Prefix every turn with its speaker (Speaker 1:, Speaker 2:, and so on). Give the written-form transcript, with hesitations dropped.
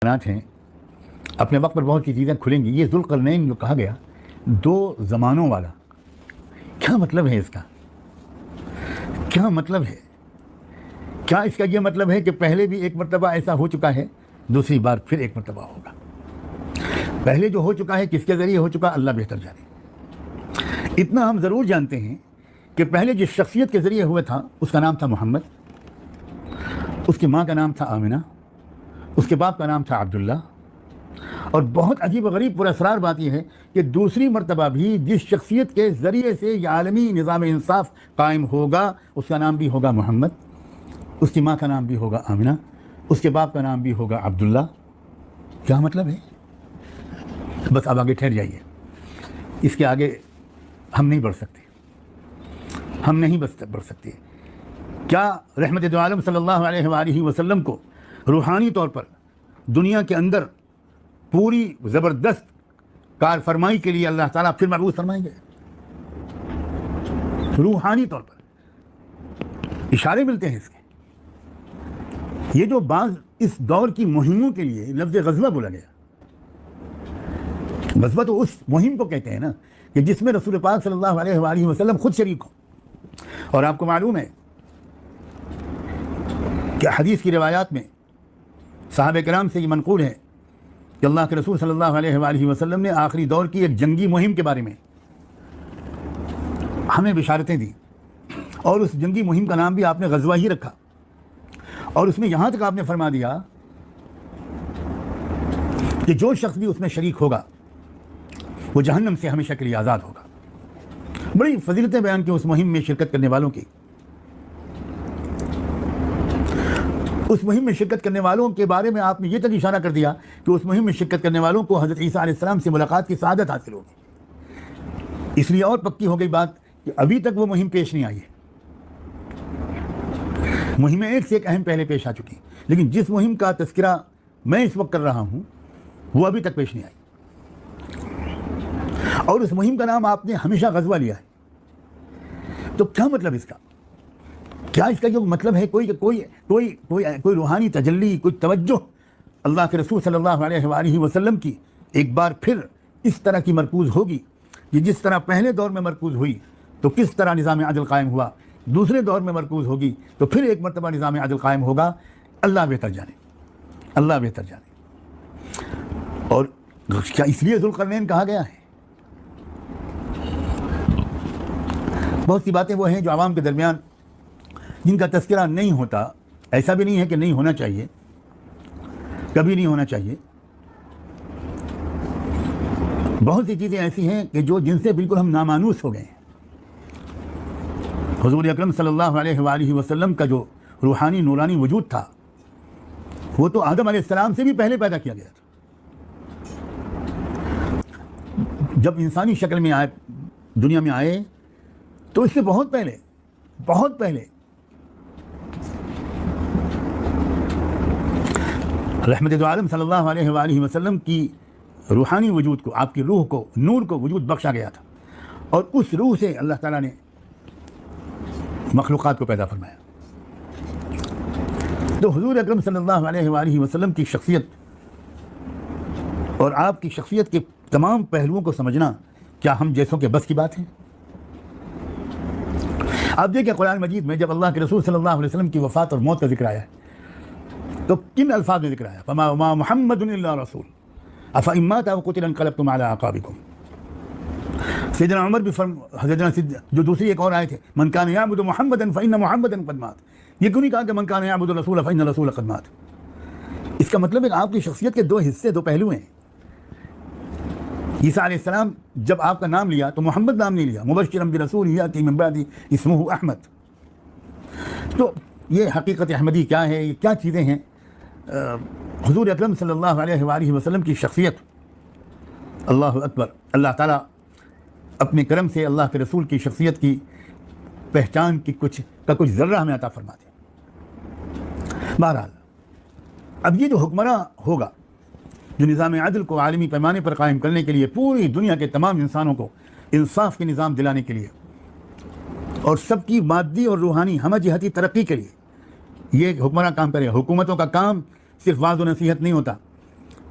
Speaker 1: امکانات ہیں، اپنے وقت پر بہت سی چیزیں کھلیں گی. یہ ذوالقرنین جو کہا گیا 2 زمانوں والا، کیا مطلب ہے اس کا؟ کیا مطلب ہے؟ کیا اس کا یہ مطلب ہے کہ پہلے بھی ایک مرتبہ ایسا ہو چکا ہے، دوسری بار پھر ایک مرتبہ ہوگا؟ پہلے جو ہو چکا ہے کس کے ذریعے ہو چکا اللہ بہتر جانے. اتنا ہم ضرور جانتے ہیں کہ پہلے جس شخصیت کے ذریعے ہوا تھا اس کا نام تھا محمد، اس کی ماں کا نام تھا آمنہ، اس کے باپ کا نام تھا عبداللہ. اور بہت عجیب و غریب پر اسرار بات یہ ہے کہ دوسری مرتبہ بھی جس شخصیت کے ذریعے سے یہ عالمی نظام انصاف قائم ہوگا اس کا نام بھی ہوگا محمد، اس کی ماں کا نام بھی ہوگا آمنہ، اس کے باپ کا نام بھی ہوگا عبداللہ. کیا مطلب ہے؟ بس اب آگے ٹھہر جائیے، اس کے آگے ہم نہیں بڑھ سکتے، ہم نہیں بڑھ سکتے. کیا رحمت دو عالم صلی اللہ علیہ وآلہ وسلم کو روحانی طور پر دنیا کے اندر پوری زبردست کار فرمائی کے لیے اللہ تعالیٰ پھر مبعوث فرمائیں گے؟ روحانی طور پر اشارے ملتے ہیں اس کے. یہ جو بعض اس دور کی مہموں کے لیے لفظ غزوہ بولا گیا، غزوہ تو اس مہم کو کہتے ہیں نا کہ جس میں رسول پاک صلی اللہ علیہ وآلہ وسلم خود شریک ہوں. اور آپ کو معلوم ہے کہ حدیث کی روایات میں صحابہ کرام سے یہ منقول ہے کہ اللہ کے رسول صلی اللہ علیہ وآلہ وسلم نے آخری دور کی ایک جنگی مہم کے بارے میں ہمیں بشارتیں دیں، اور اس جنگی مہم کا نام بھی آپ نے غزوہ ہی رکھا. اور اس میں یہاں تک آپ نے فرما دیا کہ جو شخص بھی اس میں شریک ہوگا وہ جہنم سے ہمیشہ کے لیے آزاد ہوگا. بڑی فضیلتیں بیان کی اس مہم میں شرکت کرنے والوں کی. اس مہم میں شرکت کرنے والوں کے بارے میں آپ نے یہ تک اشارہ کر دیا کہ اس مہم میں شرکت کرنے والوں کو حضرت عیسیٰ علیہ السلام سے ملاقات کی سعادت حاصل ہوگی. اس لیے اور پکی ہو گئی بات کہ ابھی تک وہ مہم پیش نہیں آئی ہے. مہمیں ایک سے ایک اہم پہلے پیش آ چکی، لیکن جس مہم کا تذکرہ میں اس وقت کر رہا ہوں وہ ابھی تک پیش نہیں آئی. اور اس مہم کا نام آپ نے ہمیشہ غزوہ لیا ہے. تو کیا مطلب اس کا؟ کیا اس کا جو مطلب ہے کوئی روحانی تجلی، کوئی توجہ اللہ کے رسول صلی اللہ علیہ وآلہ وسلم کی ایک بار پھر اس طرح کی مرکوز ہوگی کہ جس طرح پہلے دور میں مرکوز ہوئی تو کس طرح نظام عدل قائم ہوا، دوسرے دور میں مرکوز ہوگی تو پھر ایک مرتبہ نظام عدل قائم ہوگا. اللہ بہتر جانے، اللہ بہتر جانے. اور کیا اس لیے ذوالقرنین کہا گیا ہے؟ بہت سی باتیں وہ ہیں جو عوام کے درمیان جن کا تذکرہ نہیں ہوتا. ایسا بھی نہیں ہے کہ نہیں ہونا چاہیے، کبھی نہیں ہونا چاہیے. بہت سی چیزیں ایسی ہیں کہ جن سے بالکل ہم نامانوس ہو گئے ہیں. حضور اکرم صلی اللہ علیہ وآلہ وسلم کا جو روحانی نورانی وجود تھا وہ تو آدم علیہ السلام سے بھی پہلے پیدا کیا گیا تھا. جب انسانی شکل میں آئے، دنیا میں آئے، تو اس سے بہت پہلے رحمت دو عالم صلی اللہ علیہ وآلہ وسلم کی روحانی وجود کو، آپ کی روح کو، نور کو وجود بخشا گیا تھا. اور اس روح سے اللہ تعالیٰ نے مخلوقات کو پیدا فرمایا. تو حضور اکرم صلی اللہ علیہ وآلہ وسلم کی شخصیت اور آپ کی شخصیت کے تمام پہلوؤں کو سمجھنا کیا ہم جیسوں کے بس کی بات ہے؟ آپ دیکھیں قرآن مجید میں جب اللہ کے رسول صلی اللہ علیہ وسلم کی وفات اور موت کا ذکر آیا ہے تو کن الفاظ میں ذکر آیا؟ فما محمد الا رسول افإن مات أو قتل انقلبتم على أعقابكم. سیدنا عمر بھی جو دوسری ایک اور آئے تھے من کان یعبد محمدا فإن محمدا قد مات. یہ کیوں نہیں کہا کہ من کان یعبد الرسول فإن الرسول قد مات؟ اس کا مطلب ہے کہ آپ کی شخصیت کے 2 حصے، 2 پہلو ہیں. عیسیٰ علیہ السلام جب آپ کا نام لیا تو محمد نام نہیں لیا، مبشرا برسول یأتی من بعدہ اسمہ احمد. تو یہ حقیقت احمدی کیا ہے، یہ کیا چیزیں ہیں؟ حضور اکرم صلی اللہ علیہ وآلہ وسلم کی شخصیت، اللہ اکبر، اللہ تعالیٰ اپنے کرم سے اللہ کے رسول کی شخصیت کی پہچان کی کچھ ذرہ ہمیں عطا فرما دے. بہرحال اب یہ جو حکمراں ہوگا جو نظام عدل کو عالمی پیمانے پر قائم کرنے کے لیے، پوری دنیا کے تمام انسانوں کو انصاف کے نظام دلانے کے لیے اور سب کی مادی اور روحانی ہمہ جہتی ترقی کے لیے یہ حکمراں کام کرے. حکومتوں کا کام صرف واعظ و نصیحت نہیں ہوتا،